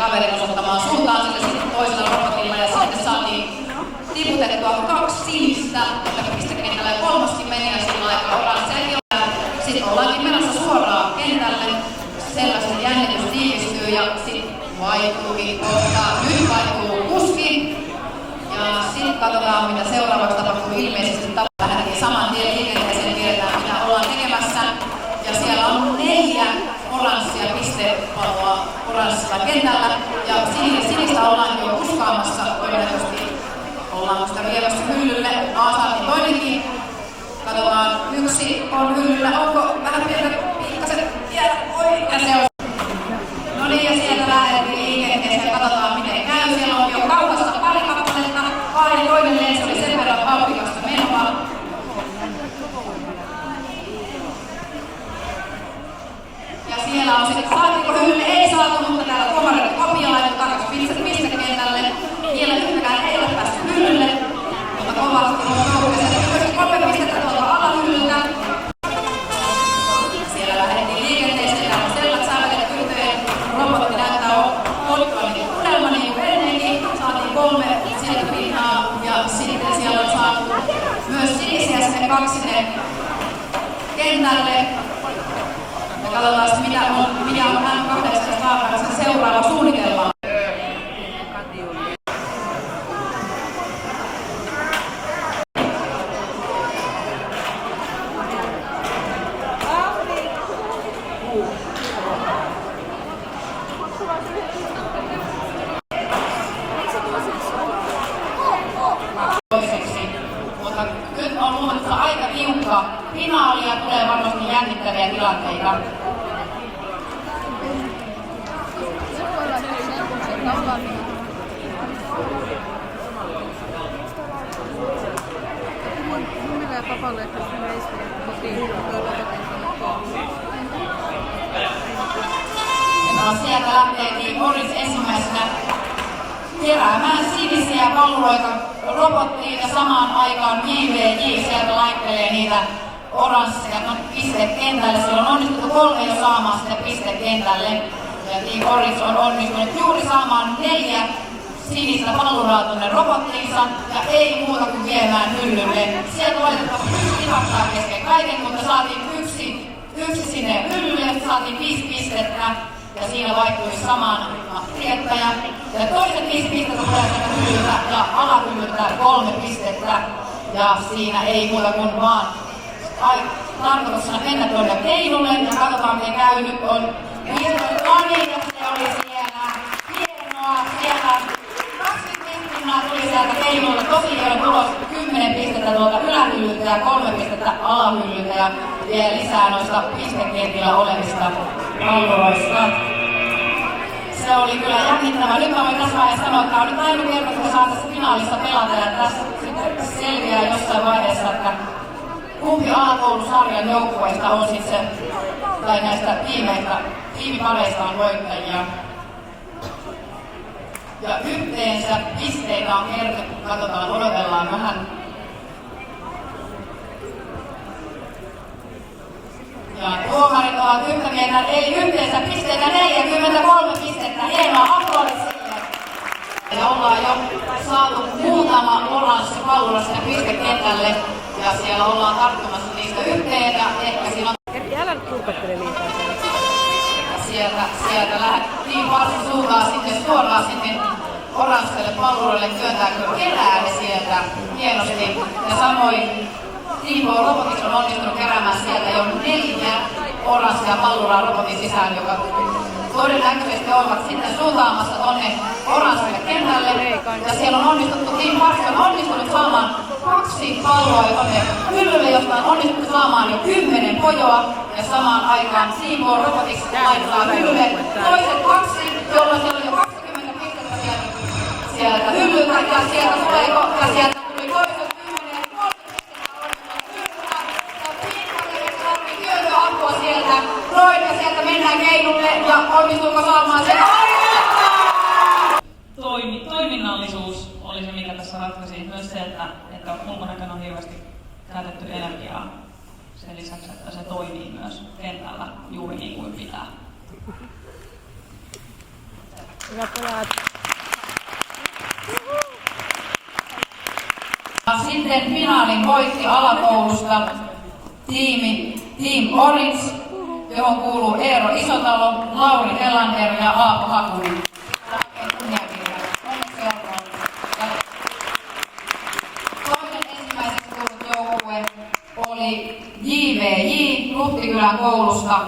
kaverin osoittamaan suuntaan sille sitten toisella robotilla ja sitten saatiin tiputettua 2 sinistä, jotka pistekentällä ja 3. meni ja sillä aikaa oransseja. Sitten ollaankin menossa suoraan kentälle, sellaisen jännitys tiivistyy ja sitten vaihtuukin kohta. Nyt vaihtuu kuski ja sitten katsotaan mitä seuraavaksi tapahtuu. Ilmeisesti lähdettiin saman tien liikenteeseen, tiedetään mitä ollaan tekemässä. Ja siellä on 4 oranssia pistepalloa oranssilla kentällä ja sinistä ollaan jo kuskaamassa, todennäköisesti ollaan sitä viemässä hyllylle. Saatiin toinenkin. Katsotaan, 1 on hyllyllä. Onko vähän pientä pikkasen vielä? Oi, ja se on. No niin, ja sieltä lähdettiin liikenteeseen. Katsotaan miten käy. Siellä on jo kaupassa pari kappaletta. Toinen lensi oli sen verran vauhdikasta menoa. Ja siellä on sitten, saatiinko hyllylle? Ei saatu, mutta täällä tuomareiden kopia laitettu takaisin pistekentälle. Vielä yhtäkään ei ole päässyt hyllylle. Mutta kovasti on joukkueeseen. 3 pistettä tuolta alahyllyltä. Siellä lähdettiin liikenteeseen. Täällä on sellät sävelet yhteen. Robotti näyttää olikoon unelma niin kuin ennenkin. Saatiin 3 silkkipinnaa. Ja sitten siellä on saatu myös sinisiä sinne 2 sinne kentälle. Ja katsotaan mikä on M8 Starbucksin seuraava suunnitelma. Mutta nyt on luvassa aika tiukka finaali ja tulee varmasti jännittäviä tilanteita. Sieltä lähtee Oris ensimmäisenä keräämään sinisiä palluroita robottiin ja samaan aikaan JVJ sieltä laittelee niitä oransseja pistekentälle. Siellä on onnistuttu 3 jo saamaan sitä pistekentälle. Ja Team Oris on onnistunut juuri saamaan 4 sinistä palluraa tuonne robottiinsa ja ei muuta kuin viemään hyllylle. Sieltä valitettavasti tipahtaa kesken kaiken, mutta saatiin yksi sinne hyllylle, saatiin 5 pistettä. Ja siinä vaihtui samaan tiettäjä. Ja toiset 5 pistettä tulee sieltä hyllyltä ja alahyllyltä 3 pistettä. Ja siinä ei muuta kuin vaan tarkoituksena mennä tuonne keinulle. Ja katsotaan miten käy. Nyt on Ani ja se oli siellä. Hienoa siellä. 25 pinnaa tuli sieltä keinulle. Tosi hieno tulos. 10 pistettä tuolta ylähyllyltä ja 3 pistettä alahyllyltä. Ja vielä lisää noista pistekentillä olevista palluroista. Se oli kyllä jännittävä. Nyt mä voin tässä vaiheessa sanoa, että tämä on nyt ainut kerta, kun saa tässä finaalissa pelata. Ja tässä sitten selviää jossain vaiheessa, että kumpi alakoulusarjan joukkueista on sitten se, tai näistä tiimipareista on voittajia. Ja yhteensä pisteitä on kerrottu, katsotaan, odotellaan vähän. Ja tuomarit ovat yhtä mieltä, eli yhteensä pisteitä 43 pistettä. Hienoa, aplodit sille. Ja ollaan jo saatu muutama oranssi pallura sinne pistekentälle. Ja siellä ollaan tarttumassa niistä yhteen. Ja ehkä siinä on... Älä kurpattele liikaa sen. Sieltä lähdettiin varsin suuntaan sitten suoraan sinne oranssille pallurille. Työntääkö kerää ne sieltä hienosti. Ja samoin Team Robotics on onnistunut keräämään sieltä jo 4 oranssia palluraa robotin sisään, joka todennäköisesti ovat sitten suuntaamassa tonne oranssille kentälle. Ja siellä on onnistuttu, Team Parsi on onnistunut saamaan 2 palloa tonne hyllylle, josta on onnistuttu saamaan jo 10 pojoa. Ja samaan aikaan Team Robotics laittaa hyllylle toiset 2, jolloin siellä on jo 20 pistettä sieltä hyllyltä. Ja sieltä tuli toiset 10 ja 3 apua sieltä. Roika sieltä mennään keinulle ja onnistuuko saamaan sen? Toiminnallisuus oli se, mikä tässä ratkaisi. Myös se, että ulkonäkön on hirveästi käytetty energiaa. Sen lisäksi, että se toimii myös kentällä juuri niin kuin pitää. Hyvät pojat. Sitten finaalin voitti alakoulusta Team Orange, johon kuuluu Eero Isotalo, Lauri Helander ja Aapo Hakunen. Toinen ensimmäiseksi tullut joukkue oli JVJ Luhtikylän koulusta